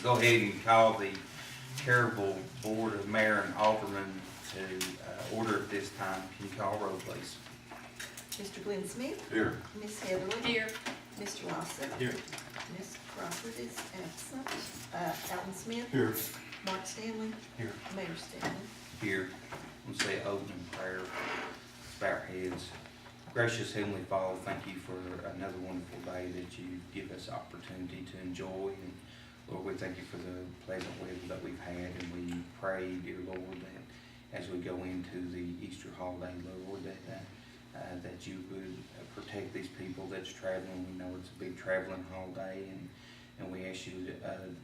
go ahead and call the Caryville Board of Mayor and Alderman to order at this time. Can you call roll, please? Mr. Glenn Smith? Here. Miss Heatherly? Here. Mr. Lawson? Here. Miss Crawford is absent. Alan Smith? Here. Mark Stanley? Here. Mayor Stanley? Here, we'll say opening prayer, bow our heads. Gracious Heavenly Father, thank you for another wonderful day that you give us opportunity to enjoy. And Lord, we thank you for the pleasant weather that we've had, and we pray, dear Lord, that as we go into the Easter holiday, Lord, that you would protect these people that's traveling. We know it's a big traveling holiday, and we ask you,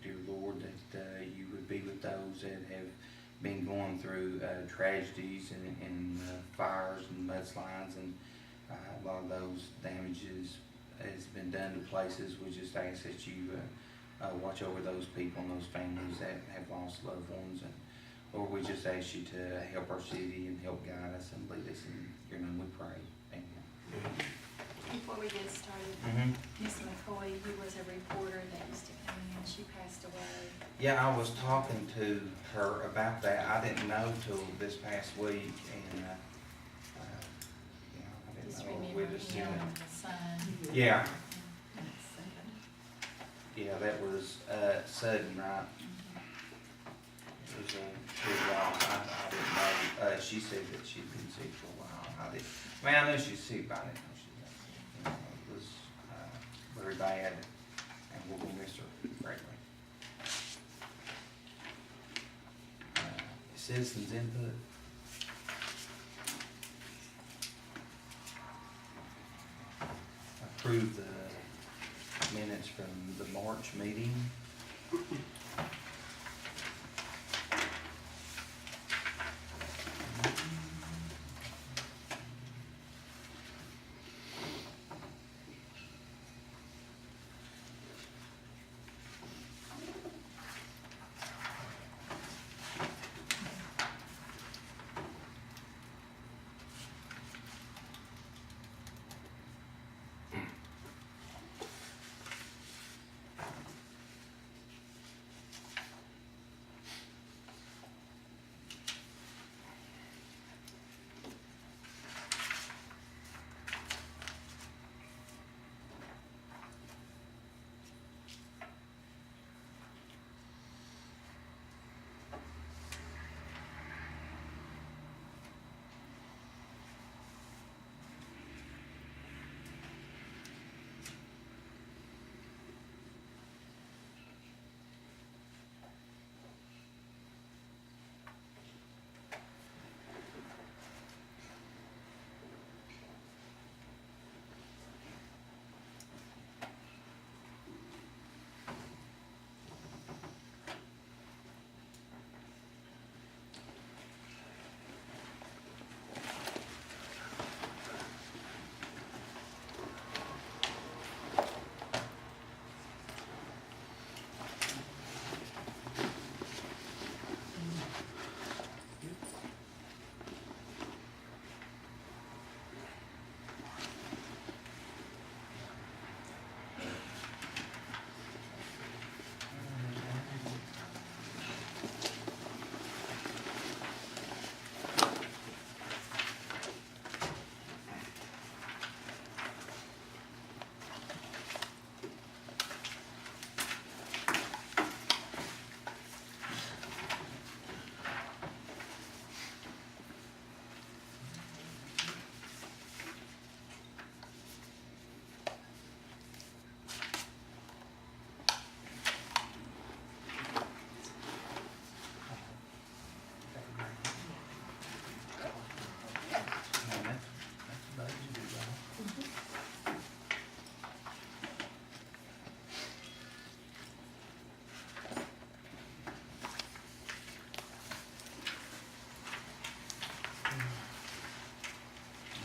dear Lord, that you would be with those that have been going through tragedies and fires and mudslides, and a lot of those damages has been done to places. We just ask that you watch over those people and those families that have lost loved ones. And Lord, we just ask you to help our city and help guide us and lead us. In your name we pray. Amen. Before we get started, Miss McCoy, who was a reporter that used to come in, she passed away. Yeah, I was talking to her about that. I didn't know till this past week, and I Just didn't know. remember We just him seen and the son. it. Yeah, That's sad. yeah, that was sudden, right? It was pretty wild. I didn't know. She said that she'd been sick for a while. I knew she was sick, but I didn't know she was sick. It was very bad, and we're gonna miss her greatly. Citizens input. Approve the minutes from the March meeting.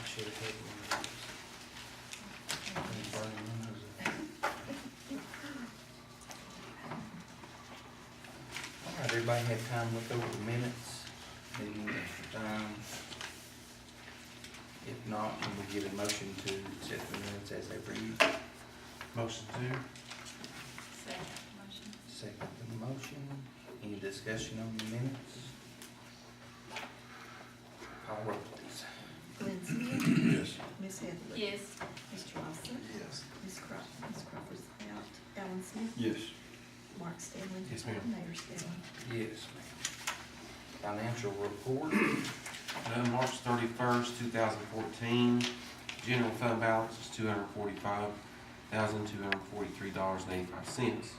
Should have taken one of those. Burning one of those. All right, everybody had time to look over the minutes, meeting extra time. If not, can we get a motion to accept the minutes as they read? Motion to. Second motion. Second the discussion on the minutes? Call roll, please. Glenn Smith, Yes. Miss Heatherly. Yes. Mr. Lawson, Yes. Miss Crawford's out, Alan Smith, Yes. Mark Stanley. Yes, ma'am. Mayor Stanley. Yes, ma'am. Financial report. March 31st, 2014, general fund balance is $245,243.85.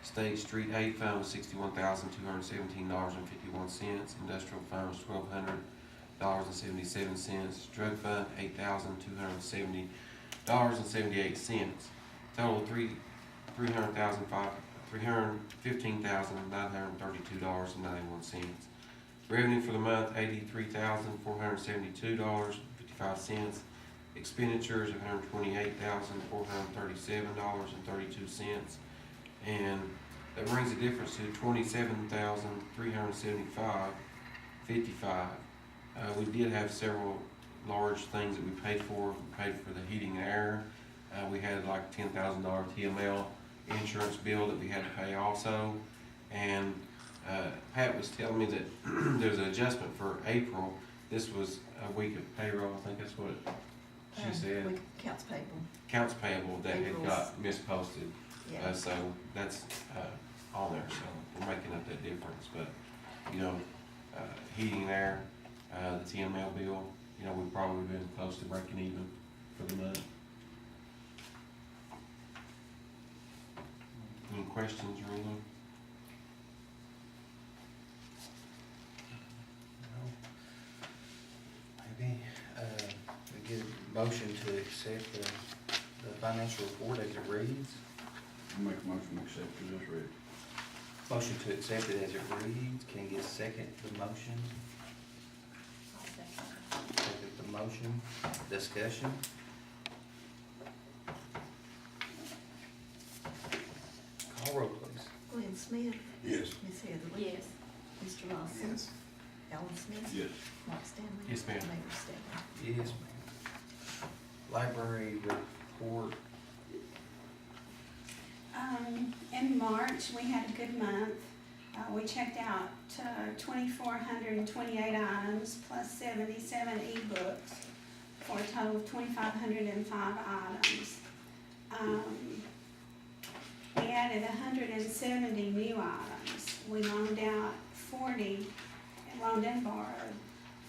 State Street Aid Fund was $61,217.51. Industrial Fund was $1,200.77. Drug Fund, $8,270.78. Total $315,932.91. Revenue for the month, $83,472.55. Expenditures, $128,437.32. And that brings the difference to $27,375.55. We did have several large things that we paid for. We paid for the heating and air. We had like $10,000 TML insurance bill that we had to pay also. And Pat was telling me that there's an adjustment for April. This was a week of payroll, I think that's what she said. Accounts payable, Accounts payable that had April's. got misposted. yeah. So that's on there, so we're making up that difference. But, heating and air, the TML bill, we've probably been close to breaking even for the month. Any questions or anything? Maybe, we get a motion to accept the financial report as it reads. I'll make a motion to accept it as read. Motion to accept it as it reads. Can you get a second to the motion? I'll second. Second the motion. Discussion. Call roll, please. Glenn Smith, Yes. Miss Heatherly. Yes. Mr. Lawson. Yes. Alan Smith. Yes. Mark Stanley. Yes, ma'am. Mayor Stanley. Yes, ma'am. Library report. In March, we had a good month. We checked out 2,428 items plus 77 ebooks for a total of 2,505 items. We added 170 new items. We loaned out 40, loaned and borrowed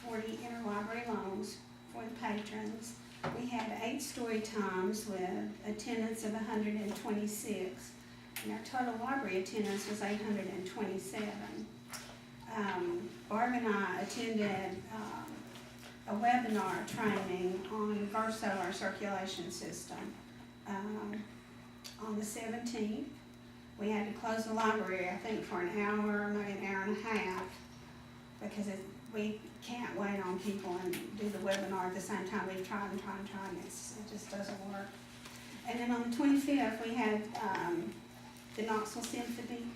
40 interlibrary loans for the patrons. We had 8 story times with attendance of 126, and our total library attendance was 827. Barb and I attended a webinar training on Verso, our circulation system, on the 17th. We had to close the library, I think, for an hour, maybe an hour and a half, because we can't wait on people and do the webinar at the same time. We've tried and tried and tried, and it just doesn't work. And then on the 25th, we had the Knoxville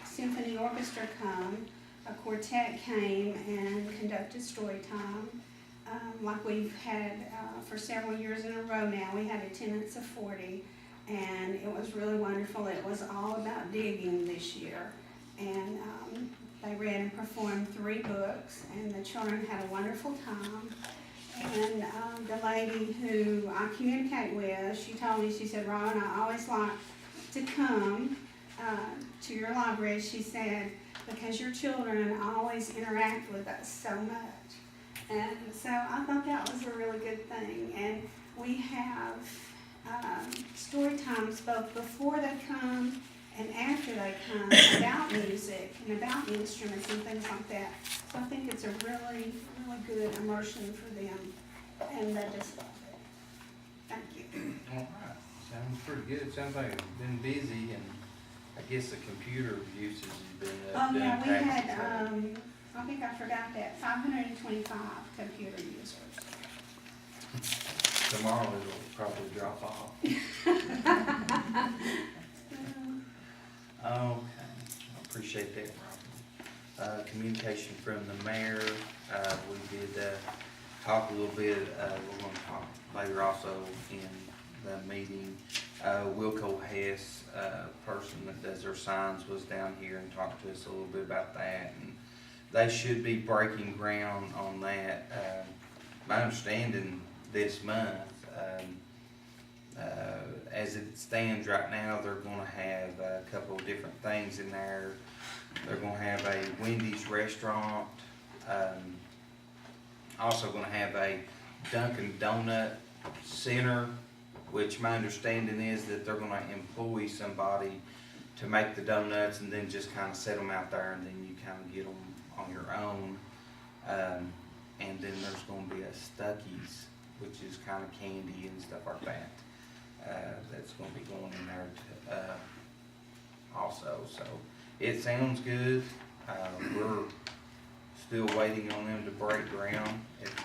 Symphony Orchestra come. A quartet came and conducted story time, like we've had for several years in a row now. We had attendance of 40, and it was really wonderful. It was all about digging this year, and they read and performed 3 books, and the children had a wonderful time. And the lady who I communicate with, she told me, she said, "Ron, I always like to come to your library," she said, "because your children always interact with us so much." And so I thought that was a really good thing. And we have story times both before they come and after they come about music and about instruments and things like that. So I think it's a really, really good immersion for them, and they just love it. Thank you. All right, sounds pretty good. Sounds like it's been busy, and I guess the computer usage has been Oh, yeah, we impacted, had, so- I think I forgot that, 525 computer users. Tomorrow it'll probably drop off. Okay, I appreciate that, Robin. Communication from the mayor, we did, talk a little bit, we're gonna talk later also in the meeting Wilco Hess, person that does their signs, was down here and talked to us a little bit about that. And they should be breaking ground on that. My understanding this month, as it stands right now, they're gonna have a couple of different things in there. They're gonna have a Wendy's restaurant, also gonna have a Dunkin' Donut center, which my understanding is that they're gonna employ somebody to make the donuts and then just kinda set them out there and then you kinda get them on your own. And then there's gonna be a Stuckey's, which is kinda candy and stuff like that. That's gonna be going in there also, so it sounds good. We're still waiting on them to break ground. It's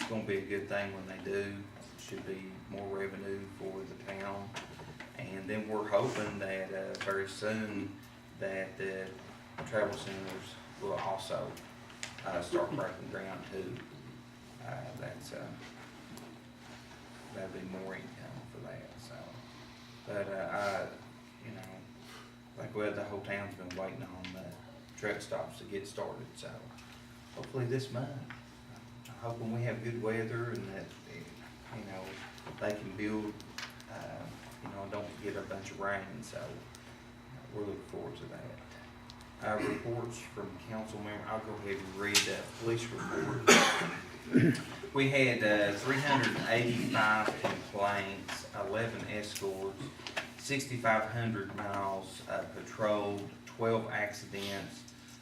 gonna be a good thing when they do. Should be more revenue for the town. And then we're hoping that very soon that the travel centers will also start breaking ground too. That'd be more income for that, so. But, you know, like the whole town's been waiting on the truck stops to get started, so hopefully this month. I'm hoping we have good weather and that, you know, they can build, you know, don't get a bunch of rain, so we're looking forward to that. Reports from council member, I'll go ahead and read the police report. We had 385 complaints, 11 escorts, 6,500 miles patrolled, 12 accidents,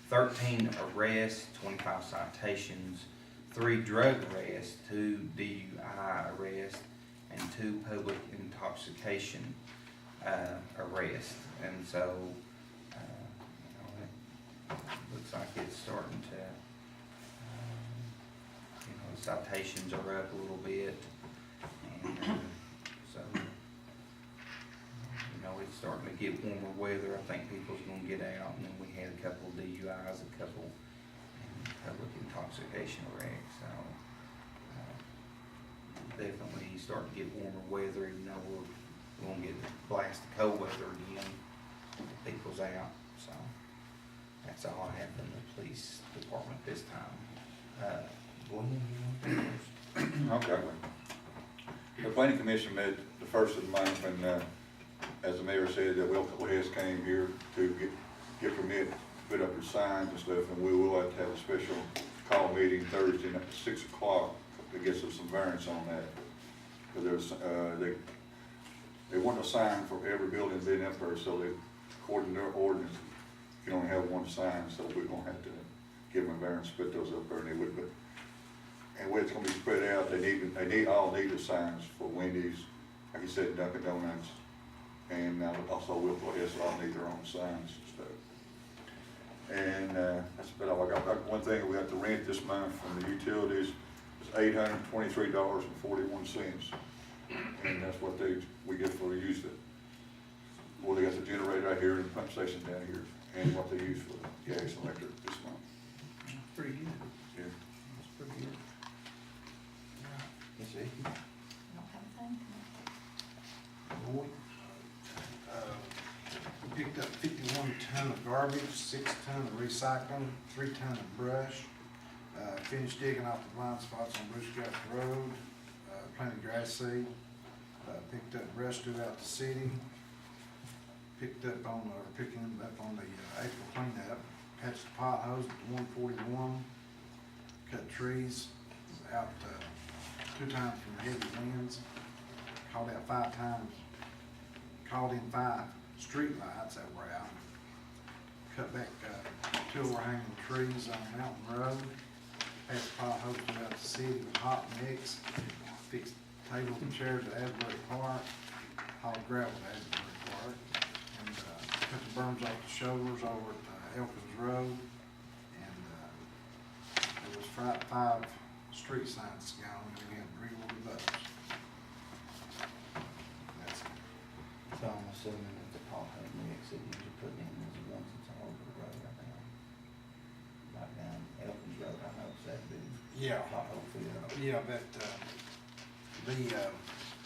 13 arrests, 25 citations, 3 drug arrests, 2 DUI arrests, and 2 public intoxication arrests. And so, you know, it looks like it's starting to, you know, the citations are up a little bit. And so, you know, it's starting to get warmer weather. I think people's gonna get out. And then we had a couple of DUIs, a couple public intoxication wrecks. So, definitely starting to get warmer weather, even though we're gonna get blasted cold weather again. People's out, so that's all I have from the police department this time. William, you want to go first? Okay. The planning commission met the first of the month, and as the mayor said, that Wilco Hess came here to get permit, put up his signs and stuff, and we will have to have a special call meeting Thursday at 6 o'clock to get some variance on that. Because they want a sign for every building being up there, so they, according to their ordinance, you can only have one sign, so we're gonna have to give them a variance, put those up there, and they would, but, and where it's gonna be spread out, they all need the signs for Wendy's, like you said, Dunkin' Donuts, and also Wilco Hess all need their own signs and stuff. And that's about all I got. One thing we have to rent this month from the utilities is $823.41, and that's what we get for the use it. Well, they got the generator out here and the pump station down here, and what they use for the gas and electric this month. That's pretty good. Yeah. That's pretty good. Yes, Vicky? I don't have a thing. Boyd? We picked up 51 ton of garbage, 6 ton of recycling, 3 ton of brush. Finished digging off the blind spots on Bruce Gap Road, planted grass seed, picked up brush throughout the city, picking up on the April cleanup, patched the potholes at 141, cut trees out 2 times from heavy winds, called out 5 times, called in 5 street lights that were out, cut back 2 overhanging trees on Mountain Road, patched potholes throughout the city with hot mix, fixed tables and chairs at Asbury Park, hauled gravel at Asbury Park, and cut the berms off the shoulders over at Elkins Road, and there was 5 street signs gone, and we had to reorder those. That's it. So I'm assuming that the pothole mix that you're putting in is the ones that's all over the road right now. Like down Elkins Road, I know it's that big. Yeah. Pothole field. Yeah, but,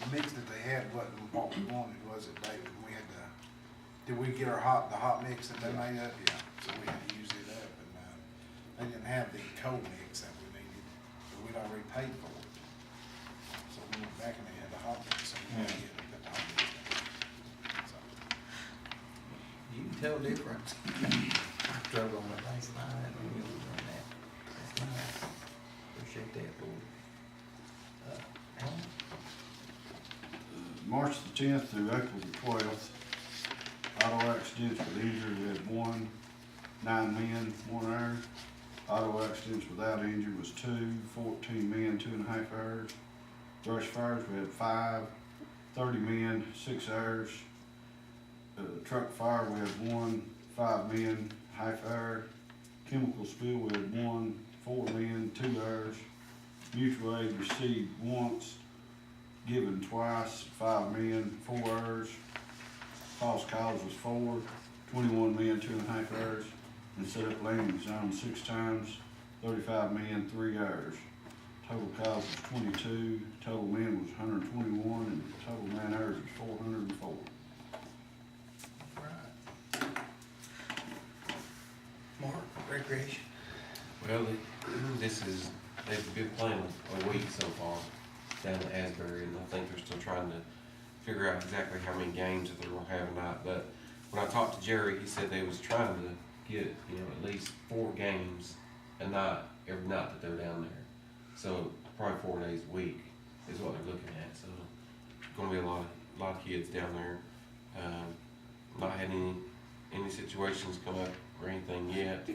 the mix that they had wasn't what we wanted, was it, David? We had to, did we get the hot mix that they made up? Yeah, so we had to use it up, and, they didn't have the cold mix that we needed, but we'd already paid for it. So we went back and they had the hot mix, so we had to put the hot mix in. So, You can tell the difference. I drove on it last night and we were doing that. That's nice. Appreciate that, boy. Alan? March the 10th through April the 12th, auto accidents with injury, we had 9 men, 1 hour. Auto accidents without injury was 2, 14 men, 2.5 hours. Brush fires, we had 5, 30 men, 6 hours. Truck fire, we had 1, 5 men, half hour. Chemical spill, we had 1, 4 men, 2 hours. Mutual aid received once, given twice, 5 men, 4 hours. False cause was 4, 21 men, 2.5 hours. And set up landing zone 6 times, 35 men, 3 hours. Total cause was 22, total men was 121, and total man hours was 404. Right. Mark, recreation. Well, they've been playing a week so far down at Asbury, and I think they're still trying to figure out exactly how many games that they're gonna have or not. But when I talked to Jerry, he said they was trying to get, at least 4 games a night, every night that they're down there. So probably 4 days a week is what they're looking at. So gonna be a lot of kids down there. Not had any situations come up or anything yet.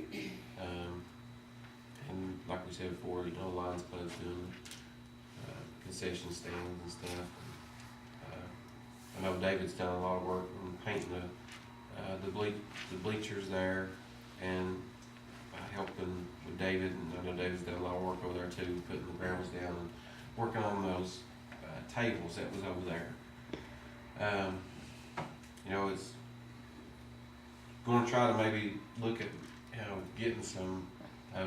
And like we said before, Lions Club's doing concession stands and stuff. I know David's done a lot of work on painting the bleachers there, and helping with David, and I know David's done a lot of work over there too, putting the gravels down and working on those tables that was over there. It's gonna try to maybe look at getting some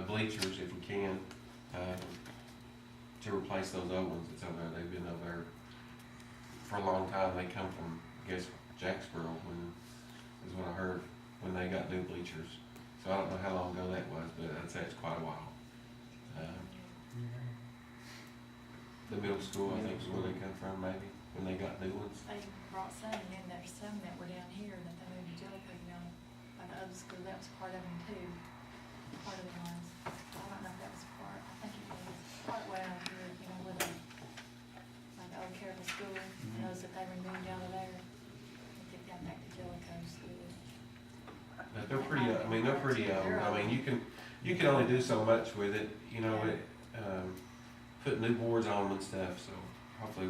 bleachers if we can to replace those old ones that's over there. They've been over there for a long time. They come from, I guess, Jacksboro, is what I heard, when they got new bleachers. So I don't know how long ago that was, but I'd say it's quite a while. The middle school, I think, is where they come from, maybe, when they got new ones. They brought some, and then there's some that were down here that they moved to Jellicoe, by the other school, that was part of them too. Part of the ones. I don't know if that was part, I think it was part way out here, with the, like old Caryville School, those that they removed out of there. They get down back to Jellicoe School. But they're pretty, they're pretty old. You can only do so much with it, put new boards on them and stuff, so hopefully,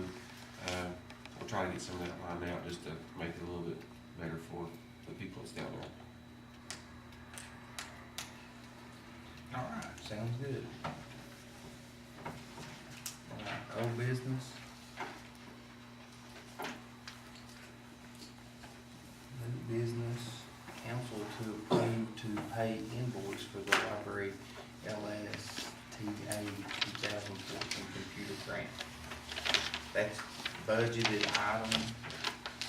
we'll try to get some of that lined out just to make it a little bit better for the people that's down there. All right, sounds good. All right, old business. New business, council to approve to pay invoice for the library LSTA 2014 computer grant. That's budgeted item.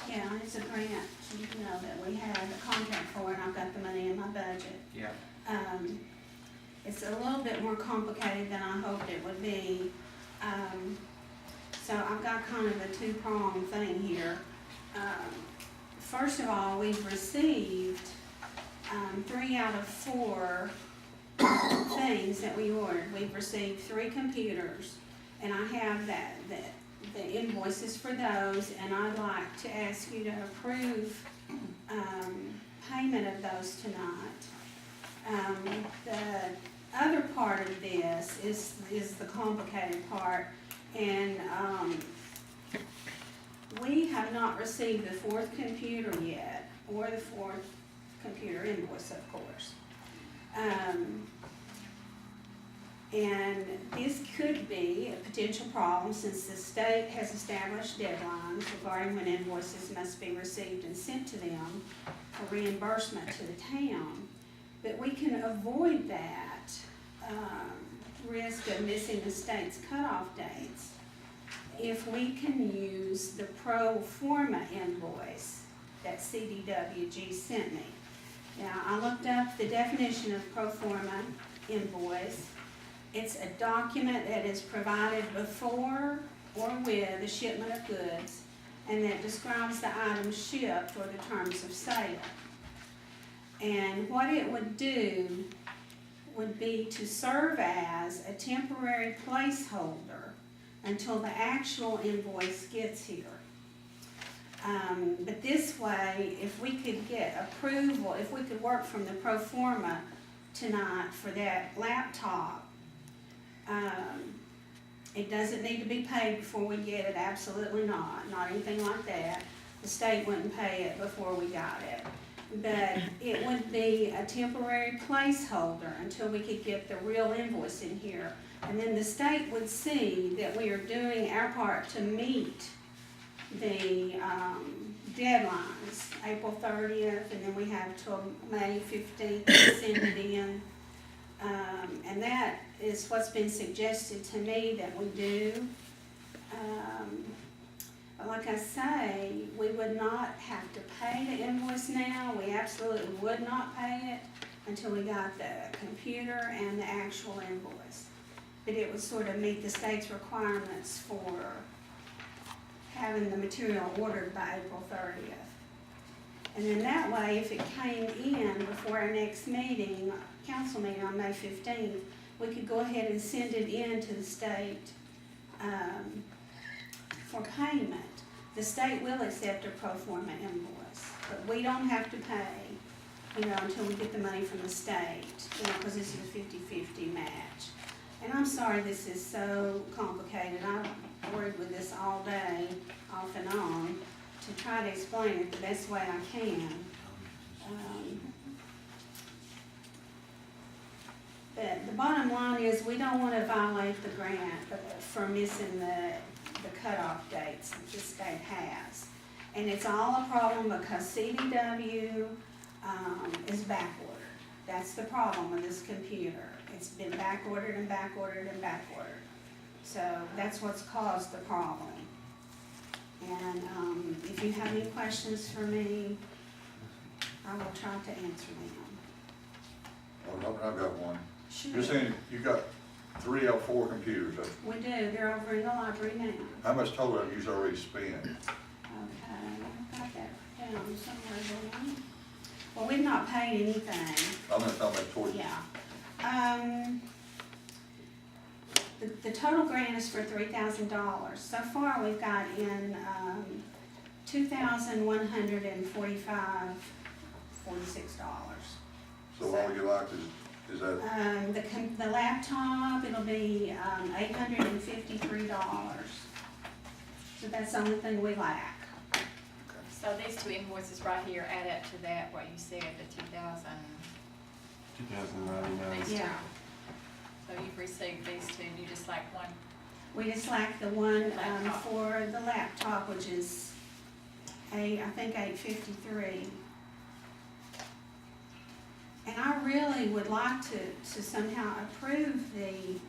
Yeah, it's a grant, that we have a contract for, and I've got the money in my budget. Yeah. It's a little bit more complicated than I hoped it would be. So I've got kind of a 2-pronged thing here. First of all, we've received 3 out of 4 things that we ordered. We've received 3 computers, and I have the invoices for those, and I'd like to ask you to approve payment of those tonight. The other part of this is the complicated part, and we have not received the 4th computer yet, or the 4th computer invoice, of course. And this could be a potential problem since the state has established deadlines regarding when invoices must be received and sent to them for reimbursement to the town. But we can avoid that risk of missing the state's cutoff dates if we can use the pro forma invoice that CDWG sent me. Now, I looked up the definition of pro forma invoice. It's a document that is provided before or with the shipment of goods and that describes the items shipped or the terms of sale. And what it would do would be to serve as a temporary placeholder until the actual invoice gets here. But this way, if we could get approval, if we could work from the pro forma tonight for that laptop, it doesn't need to be paid before we get it, absolutely not anything like that. The state wouldn't pay it before we got it. But it would be a temporary placeholder until we could get the real invoice in here. And then the state would see that we are doing our part to meet the deadlines, April 30th, and then we have till May 15th to send it in. And that is what's been suggested to me that we do. But like I say, we would not have to pay the invoice now. We absolutely would not pay it until we got the computer and the actual invoice. But it would sort of meet the state's requirements for having the material ordered by April 30th. And then that way, if it came in before our next meeting, council meeting on May 15th, we could go ahead and send it in to the state for payment. The state will accept a pro forma invoice, but we don't have to pay, until we get the money from the state, because this is a 50-50 match. And I'm sorry this is so complicated. I've worried with this all day, off and on, to try to explain it the best way I can. But the bottom line is we don't want to violate the grant for missing the cutoff dates that the state has. And it's all a problem because CDW is backordered. That's the problem with this computer. It's been backordered and backordered and backordered. So that's what's caused the problem. And if you have any questions for me, I will try to answer them. Oh, I've got one. Sure. You're saying you got 3 out of 4 computers. We do. They're over in the library now. How much total have you already spent? Okay, I've got that down somewhere going. Well, we've not paid anything. I'm not talking about towards. Yeah. The total grant is for $3,000. So far, we've got in $2,146. So all you like is that, The laptop, it'll be $853. So that's the only thing we lack. So these two invoices right here add up to that, what you said, the 2,000. 2,099. These two. Yeah. So you've received these two, you just like one. We just lack the one Laptop. for the laptop, which is I think $853. And I really would like to somehow approve the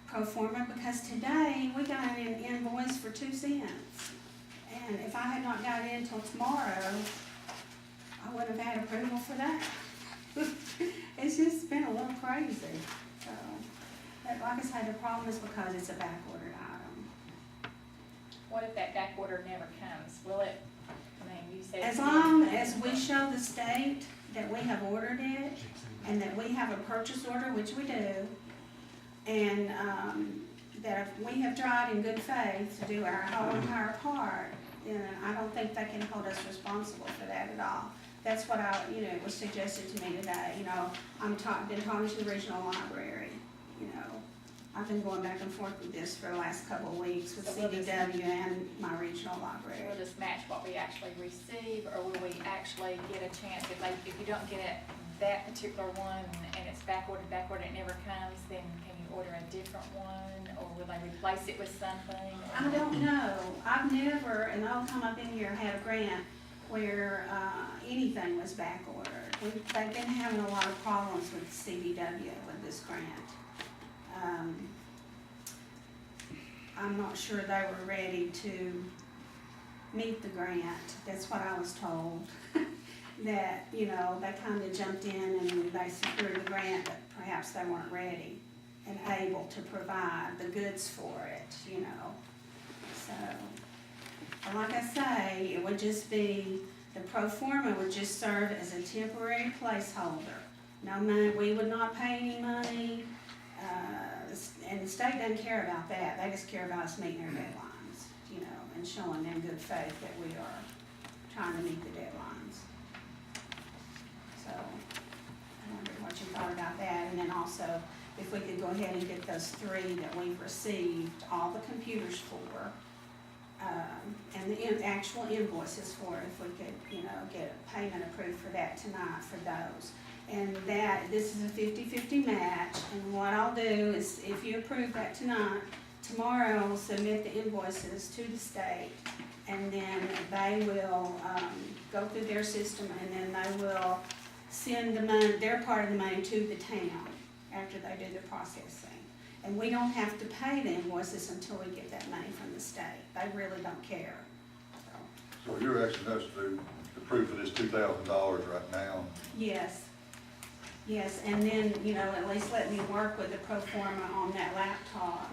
pro forma because today we got an invoice for 2 cents. And if I had not got it until tomorrow, I would have had approval for that. It's just been a little crazy. So, but like I said, the problem is because it's a backordered item. What if that back order never comes? Will it, I mean, you said. As long as we show the state that we have ordered it and that we have a purchase order, which we do, and that if we have tried in good faith to do our whole entire part, then I don't think they can hold us responsible for that at all. That's what it was suggested to me today. Been talking to the regional library. I've been going back and forth with this for the last couple of weeks with So we'll just- CDW and my regional library. Will this match what we actually receive, or will we actually get a chance, if you don't get it, that particular one, and it's backordered, it never comes, then can you order a different one, or will they replace it with something? I don't know. I've never, in the whole time I've been here, had a grant where anything was back ordered. They've been having a lot of problems with CDW with this grant. I'm not sure they were ready to meet the grant. That's what I was told. That, you know, they kind of jumped in and they secured the grant, but perhaps they weren't ready and able to provide the goods for it, you know. So, but like I say, it would just be, the pro forma would just serve as a temporary placeholder. No money, we would not pay any money, and the state doesn't care about that. They just care about us meeting our deadlines, you know, and showing them good faith that we are trying to meet the deadlines. So, I wonder what you thought about that, and then also, if we could go ahead and get those 3 that we've received all the computers for, and the actual invoices for it, if we could, you know, get a payment approved for that tonight for those. And that, this is a 50-50 match, and what I'll do is, if you approve that tonight, tomorrow I'll submit the invoices to the state, and then they will, go through their system, and then they will send the money, their part of the money to the town after they do the processing. And we don't have to pay the invoices until we get that money from the state. They really don't care. So you're asking us to approve for this $2,000 right now? Yes. Yes, and then, you know, at least let me work with the pro forma on that laptop.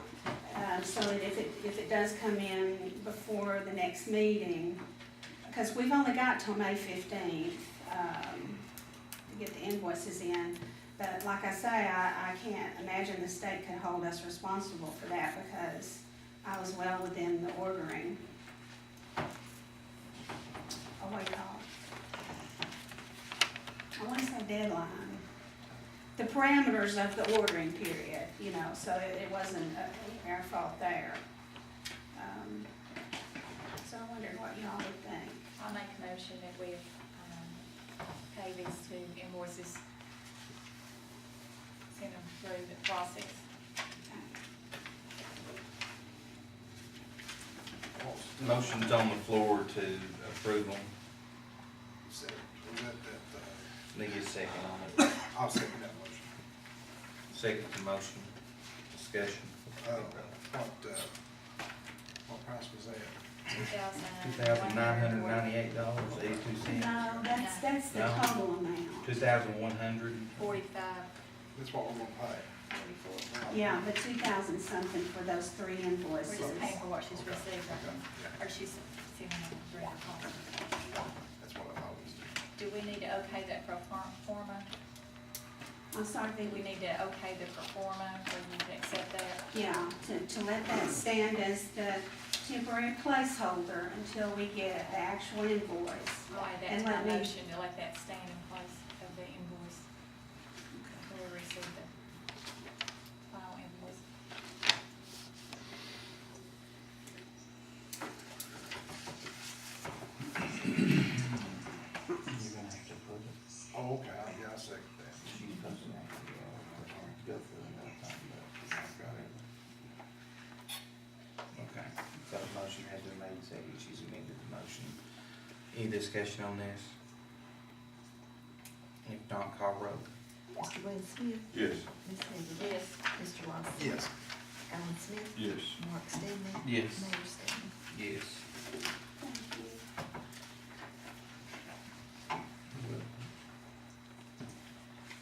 So that if it does come in before the next meeting, because we've only got till May 15th, to get the invoices in. But like I say, I can't imagine the state could hold us responsible for that because I was well within the ordering. Oh, wait, I want to say deadline. The parameters of the ordering period, you know, so it wasn't our fault there. So I wondered what y'all would think. I'll make a motion that we, pay these 2 invoices, send them through the process. Motion's on the floor to approve them. So, was that, Need a second on it. I'll second that motion. Second to motion. Discussion. What price was that? $2,998.82. No, that's the No. total amount. 2,100. 45. That's what we're gonna pay. Yeah, the 2,000 something for those 3 We're invoices. just paying for what she's Okay. received, Yeah. or she's sending them through her call. That's what I thought it was. Do we need to okay that pro forma? I'm sorry, Do we need to okay the pro forma, or you can accept that? yeah, to let that stand as the temporary placeholder until we get the actual invoice. Right, that's And my let me- motion, to let that stand in place of the invoice. Until we receive the final invoice. You're gonna have to approve it. Oh, okay, yeah, I second that. She's supposed to go through another time, but I've got it. Okay, so the motion has been made, second, she's amended the motion. Any discussion on this? If not, call roll. Mr. Wayne Smith, Yes. Ms. Hazel. Yes. Mr. Lawson. Yes. Alan Smith. Yes. Mark Stanley. Yes. Mayor Stanley. Yes. Thank you.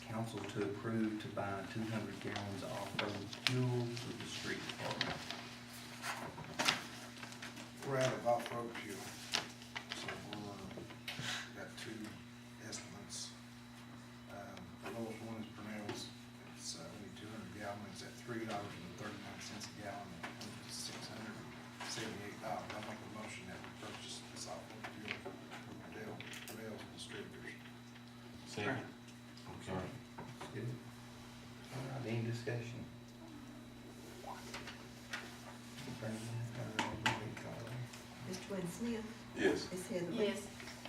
Council to approve to buy 200 gallons off-road fuel for the street department. We're out of off-road fuel, so got 2 estimates. The lowest one is Purnell's, it's only 200 gallons at $3.39 a gallon, which is $678. I make a motion that we purchase this off-road fuel from Purnell's Distributors. Second. I'm sorry. That's good. All right, any discussion? Mr. Wayne Smith. Yes. Ms. Hazel. Yes.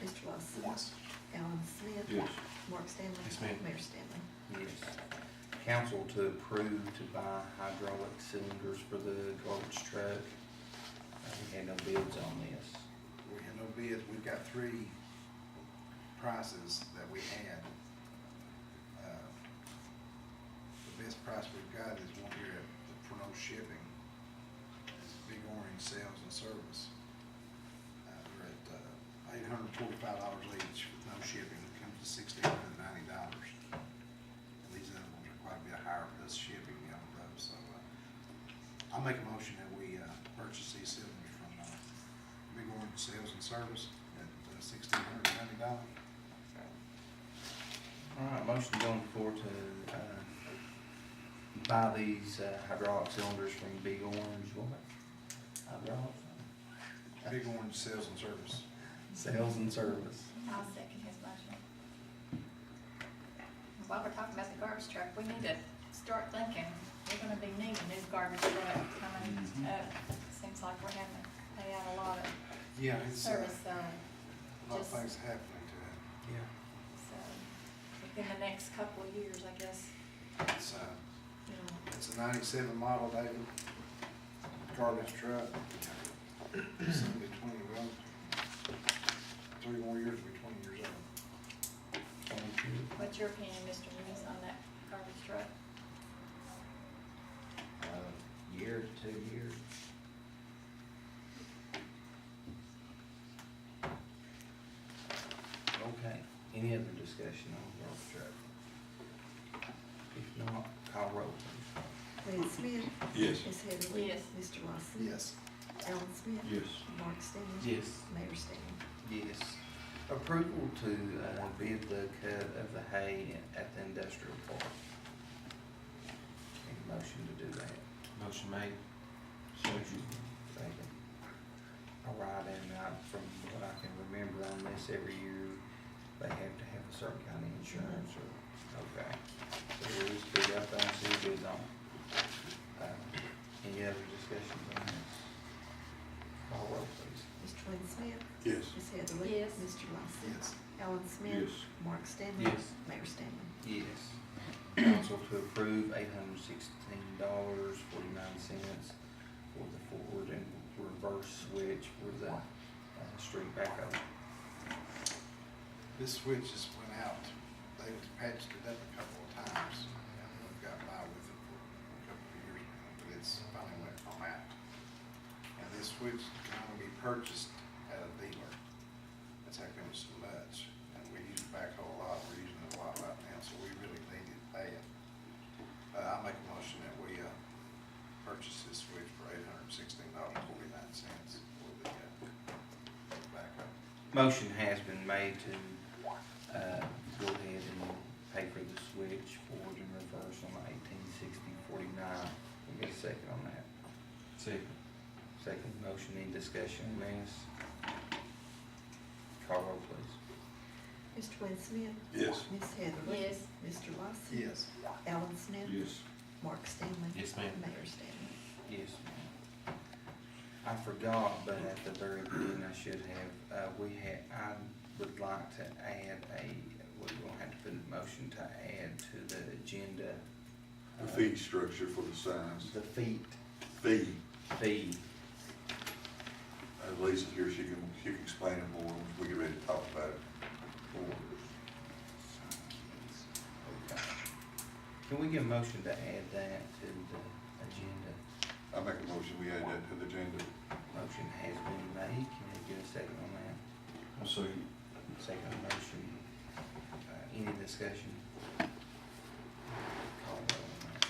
Mr. Lawson. Yes. Alan Smith. Yes. Mark Stanley. Yes, ma'am. Mayor Stanley. Yes. Council to approve to buy hydraulic cylinders for the garbage truck. We had no bids on this. We had no bids, we've got 3 prices that we had. The best price we've got is one here at the Purnell Shipping. It's Orange Sales and Service. They're at $845 each with no shipping. It comes to $1,690. And these other ones are quite a bit higher plus shipping on those, so I'll make a motion that we purchase these cylinders from Big Orange Sales and Service at $1,690. All right, motion going forward to, buy these hydraulic cylinders from Big Orange, what? Hydraulics? Big Orange Sales and Service. Sales and Service. I'll second his motion. While we're talking about the garbage truck, we need to start thinking, we're gonna be needing a new garbage truck coming up. Seems like we're having to pay out a lot of Yeah, it's service, a lot of just, things happening to it. Yeah. so, within the next couple of years, I guess, you know. It's a '97 model, David, garbage truck. Soon be 20, well, 3 more years, will be 20 years old. What's your opinion, Mr. Reeves, on that garbage truck? Year to 2 years. Okay, any other discussion on the garbage truck? If not, call roll, please. Glenn Smith. Yes. Ms. Heatherly. Yes. Mr. Rossi. Yes. Alan Smith. Yes. Mark Stanley. Yes. Mayor Stanley. Yes. Approval to bid the cut of the hay at the industrial park. Any motion to do that? Motion made. Second. All right, and from what I can remember on this, every year they have to have a certain kind of insurance or, okay. So we'll just bid up on, see who bids on. Any other discussions on this? Call roll, please. Mr. Glenn Smith. Yes. Ms. Heatherly. Yes. Mr. Rossi. Yes. Alan Smith. Yes. Mark Stanley. Yes. Mayor Stanley. Yes. Council to approve $816.49 for the forward and reverse switch for the street backhoe. This switch just went out. They patched it up a couple of times. And we've got by with it for a couple of years now, but it's finally went on out. And this switch can only be purchased at a dealer. That's how come it's so much. And we use backhoe a lot. We're using it a lot right now, so we really need it bad. I'll make a motion that we purchase this switch for $816.49 for the backhoe. Motion has been made to go ahead and pay for the switch forward and reverse on the 1860-49. We get a second on that. Second. Second motion, any discussion on this? Call roll, please. Mr. Glenn Smith. Yes. Ms. Heatherly. Yes. Mr. Rossi. Yes. Alan Smith. Yes. Mark Stanley. Yes, ma'am. Mayor Stanley. Yes, ma'am. I forgot, but at the very beginning I should have, I would like to add we're gonna have to put a motion to add to the agenda. The fee structure for the signs. The feet, Fee. fee. Lisa here, she can explain it more when we get ready to talk about it. Okay. Can we get a motion to add that to the agenda? I make a motion, we add that to the agenda. Motion has been made, can we get a second on that? I'll second. Second motion, any discussion? Call roll on that.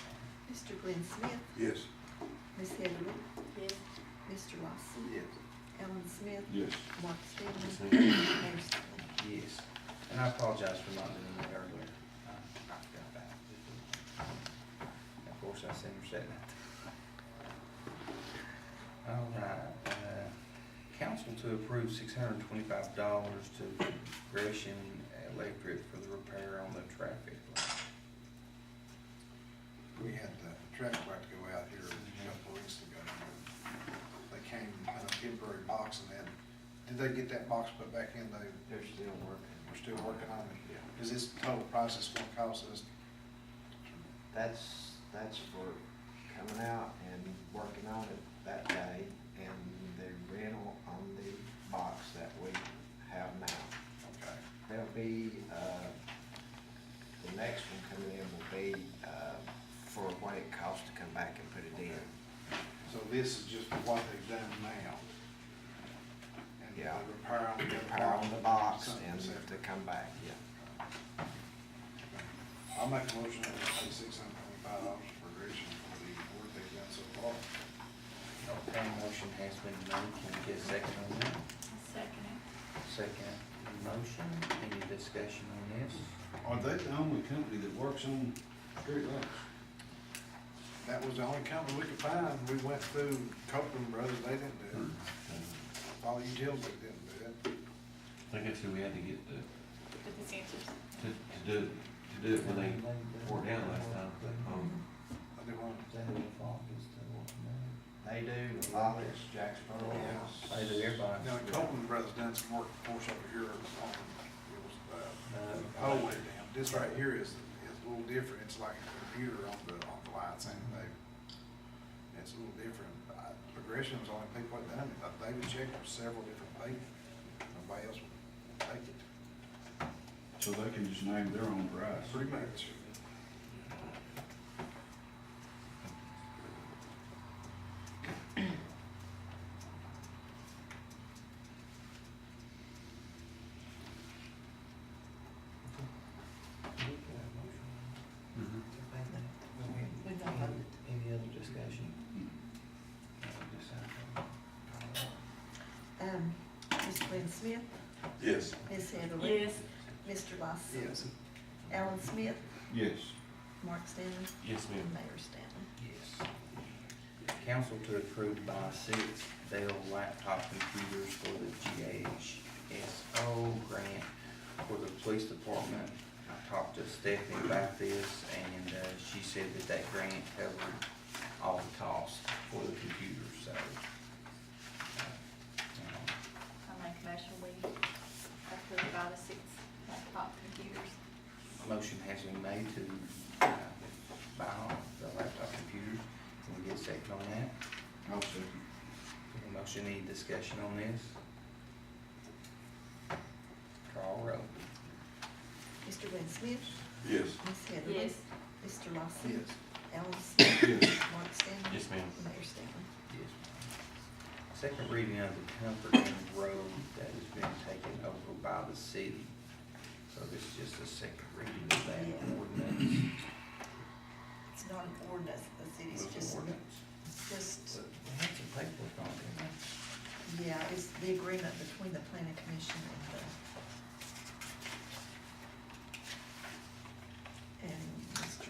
Mr. Glenn Smith. Yes. Ms. Heatherly. Yes. Mr. Rossi. Yes. Alan Smith. Yes. Mark Stanley. Yes, Mayor Stanley. Yes, and I apologize for not doing that earlier. I forgot that. Of course, I seen her saying that. All right, council to approve $625 to Gresham Electric for the repair on the traffic light. We had the traffic light to go out here a couple of weeks ago. They came in a temporary box and then, did they get that box put back in? They're still working. We're still working on it. Is this total process gonna cost us? That's for coming out and working on it that day and the rental on the box that we have now. Okay. There'll be, the next one coming in will be, for what it costs to come back and put it in. So this is just what they've done now. And Yeah. the repair on the Repair on the box Something and separate. to come back, yeah. I'll make a motion that we pay $625 for Gresham for the work they've done so far. Okay, motion has been made, can we get a second on that? I'll second it. Second motion, any discussion on this? Are they the only company that works on street lights? That was the only company we could find. We went through Copeland Brothers, they didn't do it. All Utilities didn't do it. I think that's who we had to get With the sensors. to do it when they tore it down last time. I do want, They do, Lawless, Jacksboro. They do everybody. now, Copeland Brothers done some work, of course, over here on, it was, oh, way down. This right here is a little different. It's like a computer on the lights and it's a little different. Progression's the only people that done it. David checked with several different people. Nobody else would take it. So they can just name their own price. Pretty much. We've not voted. Any other discussion? Mr. Glenn Smith, Yes. Ms. Heatherly. Yes. Mr. Lassie. Yes. Alan Smith, Yes. Mark Stanley. Yes, ma'am. And Mayor Stanley. Yes. Council to approve by 6 Dell laptop computers for the GHSO grant for the police department. I talked to Stephanie about this, and she said that that grant covered all the costs for the computers, so. I'll make a motion, we approve by the 6 laptop computers. A motion has been made to buy all the laptop computers. Can we get a second on that? I'll second. Any motion, any discussion on this? Call roll. Mr. Glenn Smith, Yes. Ms. Heatherly. Yes. Mr. Lassie. Yes. Alan Smith. Yes. Mark Stanley. Yes, ma'am. And Mayor Stanley. Yes. Second reading of the Comfort End Road that has been taken over by the city. So this is just a second reading of that Yeah. ordinance. It's not an ordinance, the city's Was it just, ordinance? just, They had some paperwork on it, didn't they? yeah, it's the agreement between the planning commission and Mr.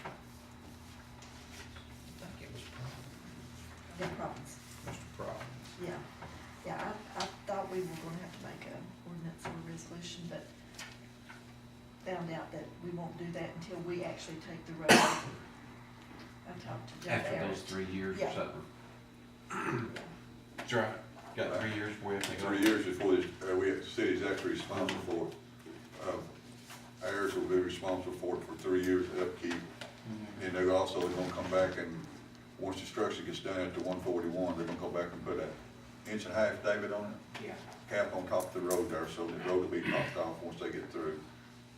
I think it was Yeah, Province. Mr. Providence. Yeah, yeah, I thought we were gonna have to make an ordinance or a resolution, but found out that we won't do that until we actually take the road. I talked to Jeff After Ayers. those 3 years or Yeah. something. That's right. Got 3 years before we have to go. 3 years before this, the city's actually responsible for it. Ayers will be responsible for it for 3 years of upkeep. And they're also gonna come back and, once the structure gets done at the 141, they're gonna go back and put an 1.5 inch, David, on it, Yeah. cap on top of the road there, so the road will be topped off once they get through.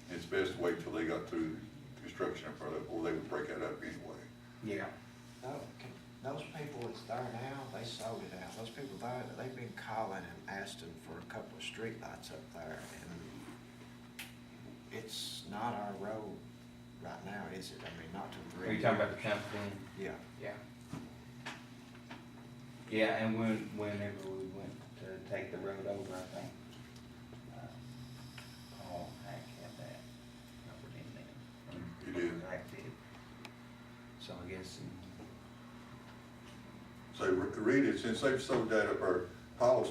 It's best to wait till they got through construction up there, or they would break that up anyway. Yeah. No, those people that's there now, they sold it out. Those people there, they've been calling and asking for a couple of streetlights up there, and it's not our road right now, is it? I mean, not to the. Are you talking about the Comfort End? Yeah. Yeah. Yeah, and whenever we went to take the road over, I think, Paul Hack had that covered in there. He did. Hack did. So I guess, So read it, since they've sold that up there, Paul's,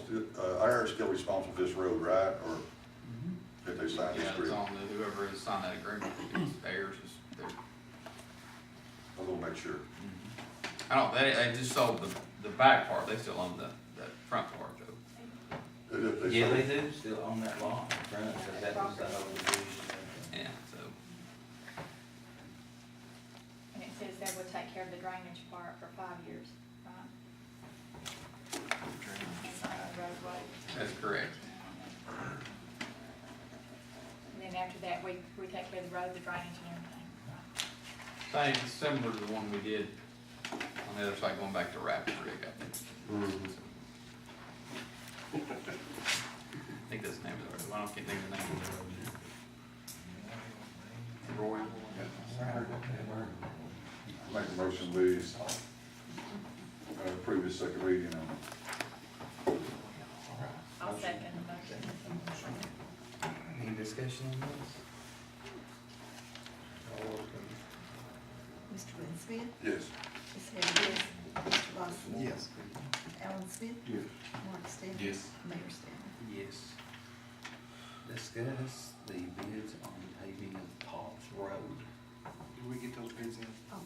Ayers still responsible for this road, right, or did they sign this Yeah, it's agreement? on the, whoever has signed that agreement, it's theirs, is their, I want to make sure. I don't, they just sold the back part, they still own the front part though. yeah, they do still own that lot in front, because that was the whole division. Yeah, so, And it says that would take care of the drainage part for 5 years, right? It's on the roadway. that's correct. And then after that, we take care of the road, the drainage and everything, right? Same, similar to the one we did, On the other side, going back to Rapid Rig, I think. Mhm. I think that's the name of the road. I don't think the name of the road. Roy. Make a motion, we approve this second reading on I'll second the motion. Any discussion on this? Mr. Glenn Smith, Yes. Ms. Heather Mr. Lawson. Yes. Alan Smith, Yes. Mark Stanley. Yes. Mayor Stanley. Yes. Discuss the bids on paving of Tops Road. Did we get those bids in? Oh,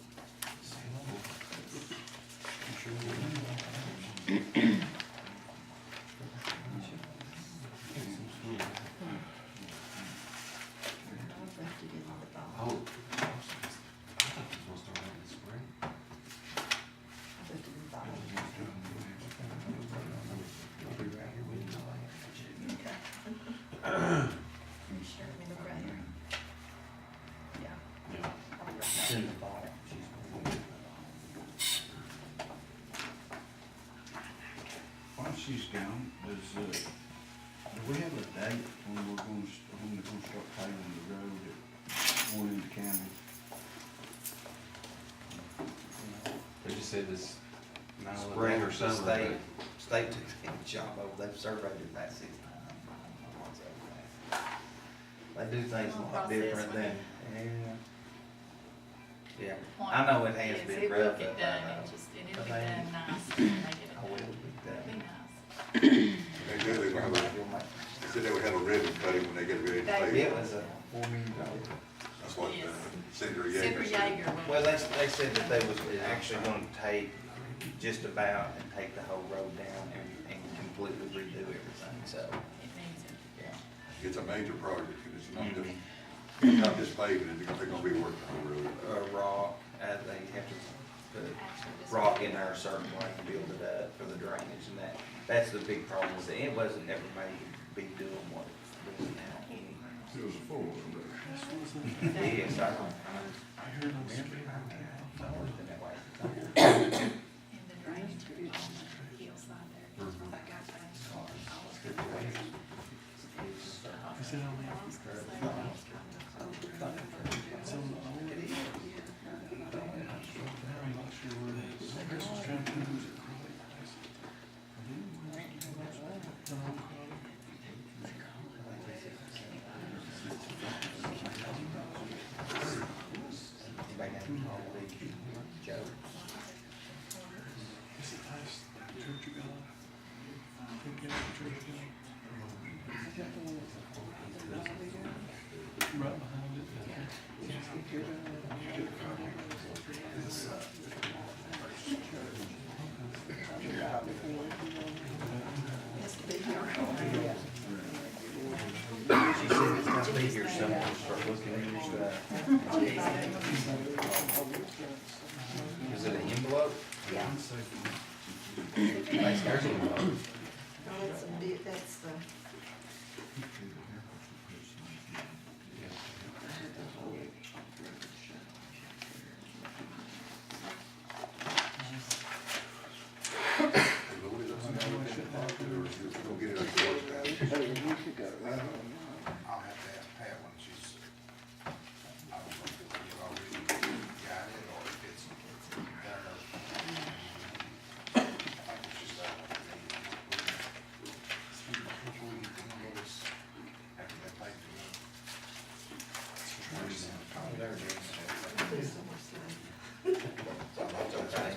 I've left it in the bottom. Oh. I thought it was supposed to rain this spring. I've left it in the bottom. Okay. Sure, let me look right here. Yeah. Yeah. I'll be right It's back. in the bottom. While she's gone, do we have a date when we're gonna, when they're gonna start paving the road at one into county? They just said this No, spring or the summer. State took the job over, they've surveyed it about 6 times. They do things a lot Process different with than, it. yeah. I know it has been It will rough, get but, done, it just, and it'll be but they- done nice when they get it I will done. be It'll be done. nice. They said they would have they said they would have a ribbon cutting when they get ready to pave. It was a $4 million. That's what Yes. Senator Senator Yeager said. Yeager Well, will. they said that they was actually gonna take just about and take the whole road down and completely redo everything, so, It needs it. yeah. It's a major project, and it's not just paving, they're gonna be working on the road. Rock, they have to put Actually, this rock one- in there a certain way and build it up for the drainage and that's the big problem, is that it wasn't ever made to be doing what it's doing now. It was a four-wheel drive. Yes, I remember, it's always been that way. And the drainage on the hillside there, that's where that guy passed. All of it. Anybody got any all these jokes? Has to be here. She said it's gonna be here somewhere, start looking at your stuff. Is it an envelope? Yeah. Like, there's an envelope. No, that's a bit, that's the, We'll get it at the work now. I'll have to ask Pat when she's, I don't know if you've already got it or if it's there. I think she's there. Before we get the invoice, after they pay the bill. There it is. there's somewhere slow. That's okay.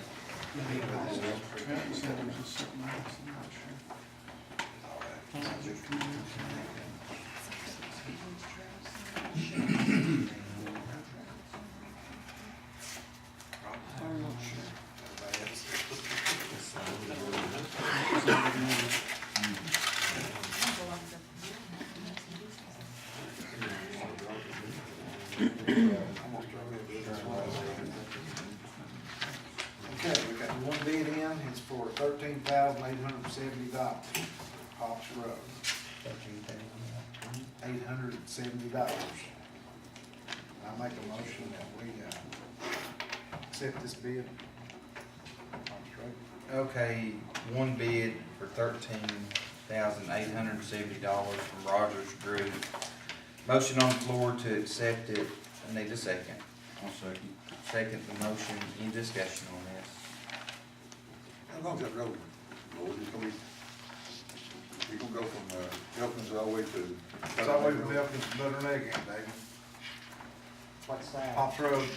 Okay, we got one bid in, it's for $13,870, Hops Road, $870. I make a motion that we, accept this bid. Okay, one bid for $13,870 from Rogers Group. Motion on the floor to accept it. I need a second. I'll second. Second the motion. Any discussion on this? How long's that road, Lord, it's gonna be, you gonna go from, Elkins all the way to? It's always from Elkins to Butternegg, ain't David? What's that? Pops Road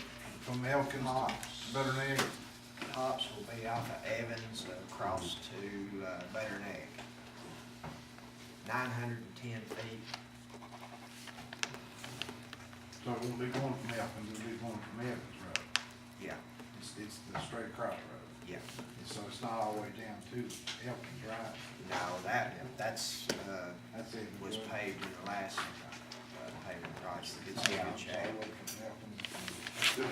from Elkins to Pops. Butternegg. Tops will be off of Evans across to Butternegg. 910 feet. So it won't be going from Elkins, it'll be going from Evans Road. Yeah, It's the straight across road. yeah. So it's not all the way down to Elkins, right? No, that's, That's it. was paved in the last paving project. It's in good shape. All the way from Elkins to-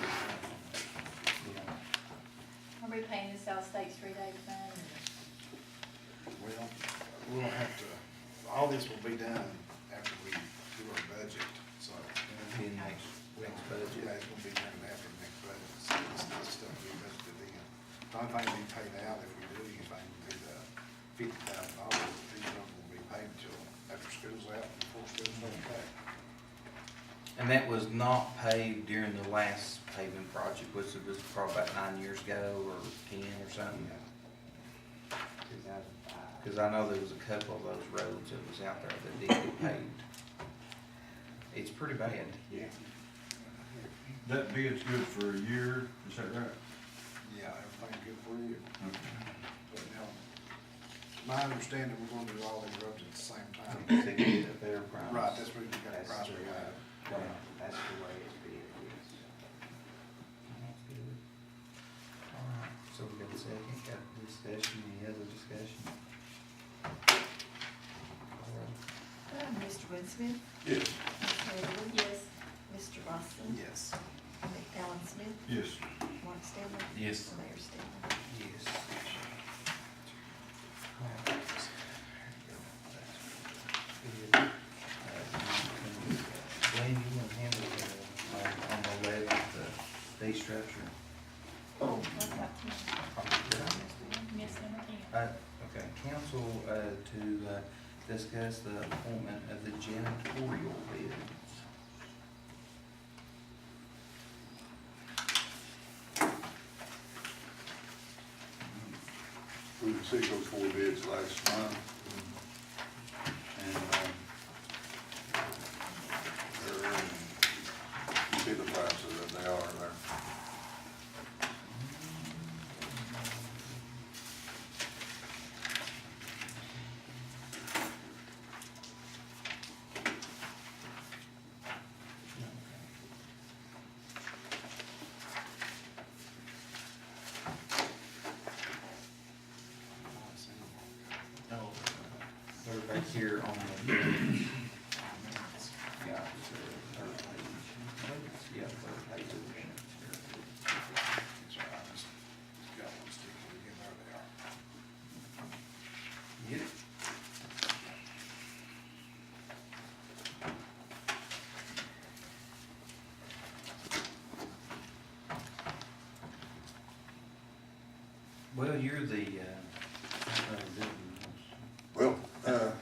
Are we paying the South State Street Aid Fund? Well, we'll have to, all this will be done after we do our budget, so. Be next budget. Yeah, it's gonna be done after the next budget, so it's not stuff we budgeted in. The only thing we paid out, if we do anything, will be the $50,000. These of them will be paid until after school's out, before school's back. And that was not paved during the last paving project, which was probably about 9 years ago or 10 or something. 2005. Cause I know there was a couple of those roads that was out there that did get paved. It's pretty bad. Yeah. That bid's good for a year, is that right? Yeah, everything's good for you. Okay. But now, my understanding, we're gonna do all these roads at the same time. To get a better price. Right, that's where you got the That's price the we way, got. that's the way it's bid, yes. That's good. All right, so we got a second, got discussion, any other discussion? All right. Mr. Winsmith, Yes. Ms. Haverly, Yes. Mr. Boston, Yes. Alan Smith, Yes. Mark Stanley. Yes. and Mayor Stanley. Yes. Glenn, you want to handle on the levy, the fee structure? What about 10? Miss number 10. Okay, council, to, discuss the appointment of the janitorial bids. We received those 4 bids last month. And, you see the prices that they are there. No, they're back here on the bids. Yeah, it's the third page. Yeah, third page of the minutes here. That's right, I just got one sticky again, there they are. Yep. Well, you're the, Well, the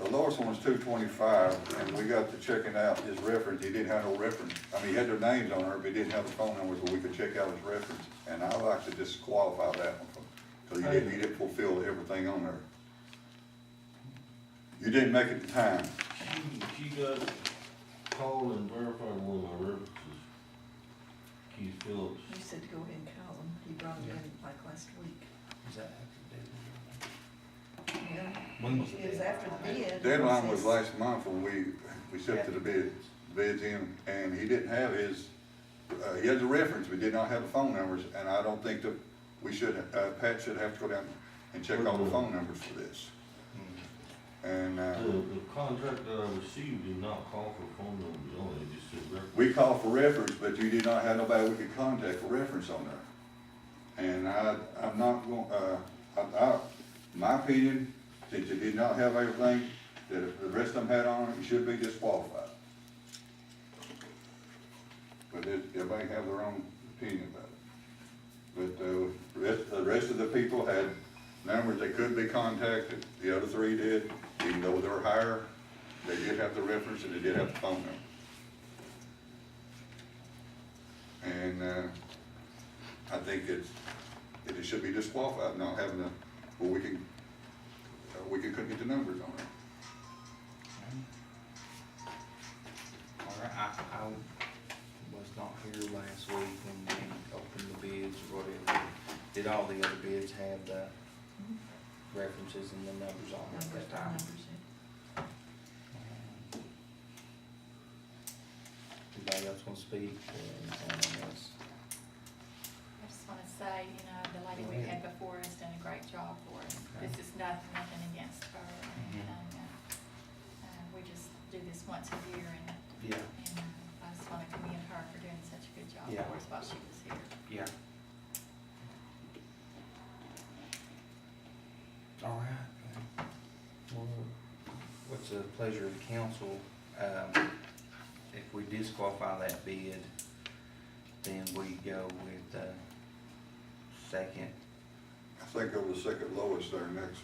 lowest one was 225, and we got to checking out his reference. He didn't have no reference. I mean, he had their names on there, but he didn't have the phone numbers where we could check out his reference. And I like to disqualify that one, because he didn't fulfill everything on there. You didn't make it to time. She got called and verified one of my references, Keith Phillips. You said to go ahead and call him, he brought him in like last week. is that after Yeah. When was the It was after the bid. Deadline was It says- last month when we sent the bids in, and he didn't have his, he had the reference, but did not have the phone numbers, and I don't think that we should, Pat should have to go down and check all the phone numbers for this. And, The contract that I received did not call for phone numbers only, it just said reference. we called for reference, but you did not have nobody we could contact for reference on there. And I'm not going, my opinion, since you did not have everything that if the rest of them had on it, you should be disqualified. But everybody have their own opinion about it. But, the rest of the people had numbers they could be contacted, the other three did, even though they were higher, they did have the reference and they did have the phone number. And, I think that it should be disqualified, not having a, well, we couldn't get the numbers on it. All right, I was not here last week when we opened the bids or whatever. Did all the other bids have the references and the numbers on it at that time? Anybody else want to speak or anything on this? I just wanna say, you know, the lady we had before has done a great job for us. Okay. This is nothing against her, Mhm. and we just do this once a year, and Yeah, I just wanna commend her for doing such a good job Yeah. for us while she was here. yeah. All right. Well, what's the pleasure of the council? If we disqualify that bid, then we go with the second, I think it was the second lowest there next.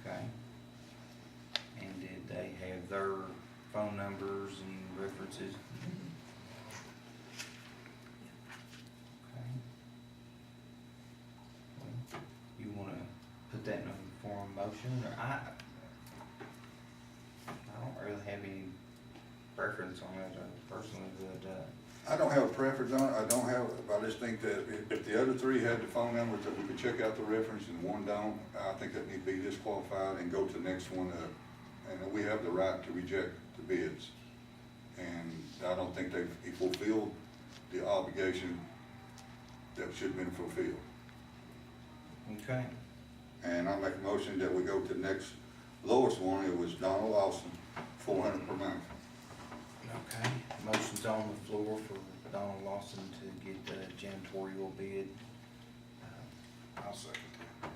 okay? And did they have their phone numbers and references? Okay. Well, you wanna put that in a form of motion, or I don't really have any preference on it personally, but, I don't have a preference on it, I just think that if the other three had the phone numbers that we could check out the reference and one don't, I think that need to be disqualified and go to the next one, and we have the right to reject the bids. And I don't think they've fulfilled the obligation that should have been fulfilled. okay. And I make a motion that we go to the next lowest one, it was Donald Lawson, 400 per month. Okay, motion's on the floor for Donald Lawson to get the janitorial bid. I'll second that.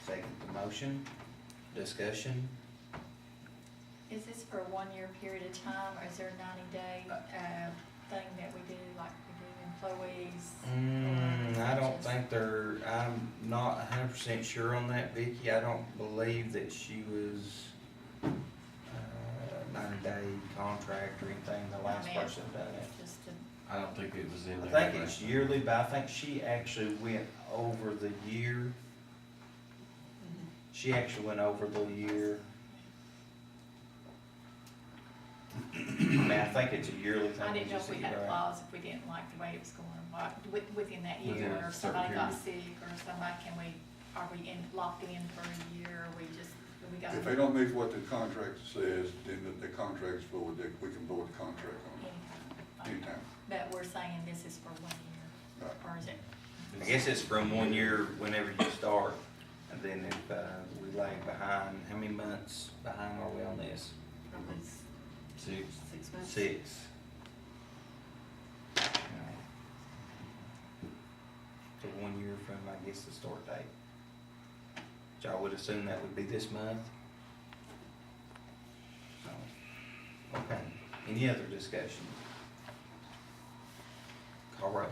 Second the motion, discussion. Is this for a 1-year period of time, or is there a 90-day, thing that we do, like we do employees? I don't think I'm not 100% sure on that, Vicky. I don't believe that she was, 90-day contract or anything, the last person done it. Just to, I don't think it was in I there. think it's yearly, but I think she actually went over the year. She actually went over the year. I mean, I think it's a yearly thing. I didn't know just if we to get had a right. clause if we didn't like the way it was going, within that Within year, a or if certain somebody got period. sick, or somebody, are we locked in for a year, or we got? If they don't meet what the contract says, then the contract's void, we can void the contract on it anytime. But we're saying this is for 1 year, Right. or is it? I guess it's from 1 year whenever you start, and then if we lag behind, how many months behind are we on this? Probably 6. 6 months. 6. So 1 year from, I guess, the start date. Which I would assume that would be this month. So, okay, any other discussion? Call roll.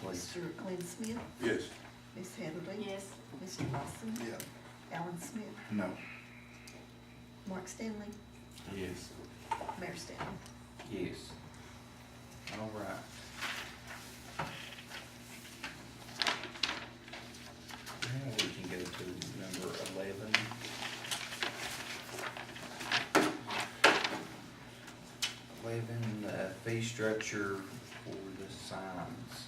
Please. Mr. Glenn Smith, Yes. Ms. Heatherly. Yes. Mr. Lawson. Yeah. Alan Smith, No. Mark Stanley, Yes. Mayor Stanley. Yes. All right. Now we can go to number 11. 11, fee structure for the signs.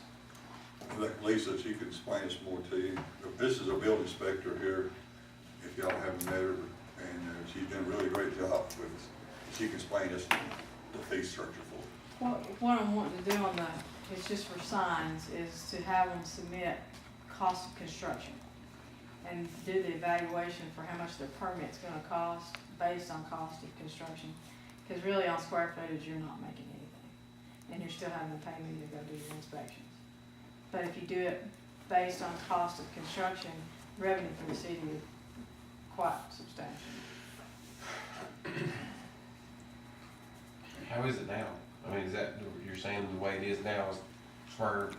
Let Lisa, she can explain this more to you. This is a building inspector here, if y'all haven't met her, and she's done a really great job with us. She can explain us the fee structure for it. What I'm wanting to do on it's just for signs, is to have them submit cost of construction and do the evaluation for how much their permit's gonna cost based on cost of construction. Cause really on square footage, you're not making anything, and you're still having to pay me to go do your inspections. But if you do it based on cost of construction, revenue for the city is quite substantial. How is it now? I mean, is that, you're saying the way it is now is square,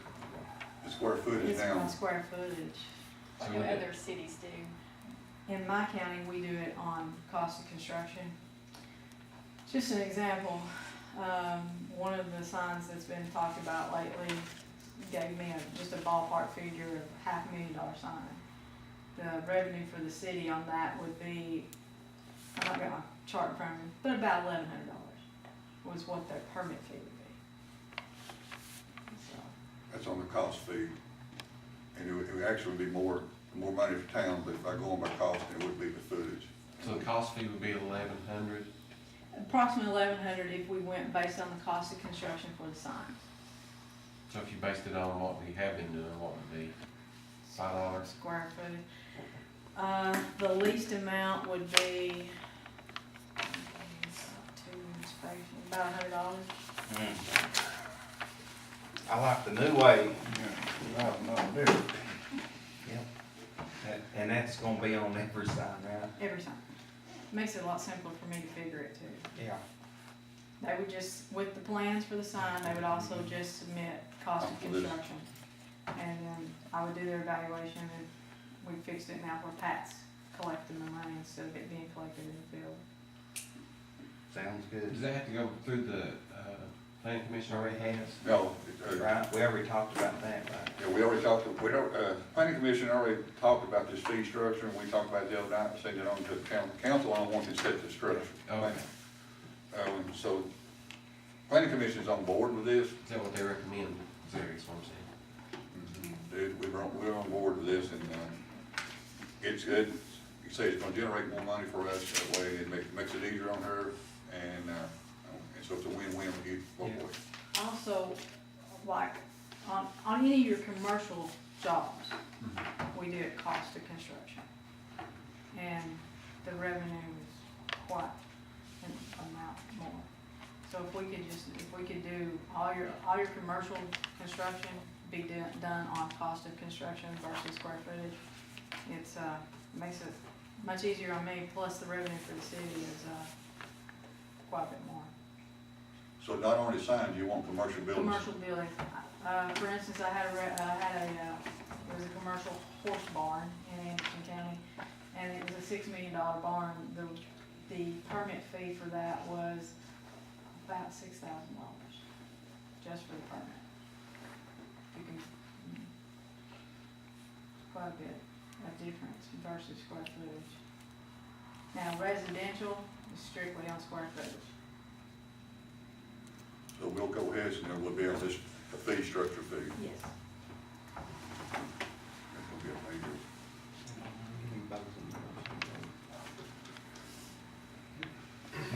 The square footage It's now, by square footage. Like So what we- other cities do. In my county, we do it on cost of construction. Just an example, one of the signs that's been talked about lately gave me just a ballpark figure of $500,000 sign. The revenue for the city on that would be, I don't got my chart in front of me, but about $1,100 was what their permit fee would be. So, that's on the cost fee. And it would actually be more money for town, but if I go on by cost, it would be the footage. so the cost fee would be 1,100. approximately 1,100 if we went based on the cost of construction for the sign. So if you based it on what we have been doing, what would be $5? Square footage. The least amount would be, about $100. I like the new way, Yeah, no, different. and that's gonna be on every sign, right? Every time. Makes it a lot simpler for me to figure it too. Yeah. They would just, with the plans for the sign, they would also just submit cost of construction. And then I would do their evaluation and we fixed it now where Pat's collecting the money instead of it being collected in the field. Sounds Does good. that have to go through the planning commission? Already has, No, right? We already talked about that, right? yeah, we already talked, planning commission already talked about this fee structure, and we talked about it the other night, and said that on the council, I don't want to set the structure. Okay. So, planning commission's on board with this. Is that what they recommend? Is that what I'm saying? We're on board with this, and, it's good. You say it's gonna generate more money for us, that way it makes it easier on her, and so it's a win-win with you, both Yeah. ways. Also, like, on any of your commercial jobs, we do it cost of construction. And the revenue is quite an amount more. So if we could do all your commercial construction be done on cost of construction versus square footage, it's, makes it much easier on me, plus the revenue for the city is, quite a bit more. So not only signs, you want commercial buildings? Commercial building, for instance, I had it was a commercial horse barn in Anderson County, and it was a $6 million barn. The permit fee for that was about $6,000, just for the permit. You can, quite a bit of difference versus square footage. Now, residential is strictly on square footage. So we'll go ahead, and then we'll be on this, a fee structure fee. Yes. That's gonna be a major.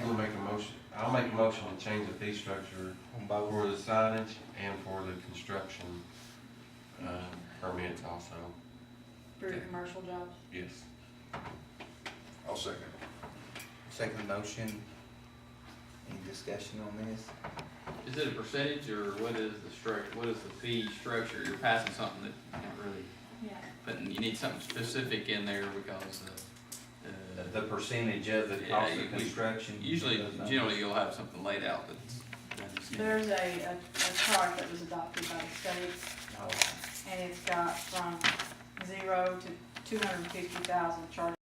We'll make a motion, I'll make a motion to change the fee structure On both. for the signage and for the construction, permits also. For your commercial jobs. Yes. I'll second. Second motion. Any discussion on this? Is it a percentage, or what is the structure, what is the fee structure? You're passing something that you can't really, Yeah. but you need something specific in there because, The percentage of the Yeah, cost of construction? usually, those numbers? generally you'll have something laid out that's. There's a chart that was adopted by the state, Oh, and it's got from 0 to 250,000 charged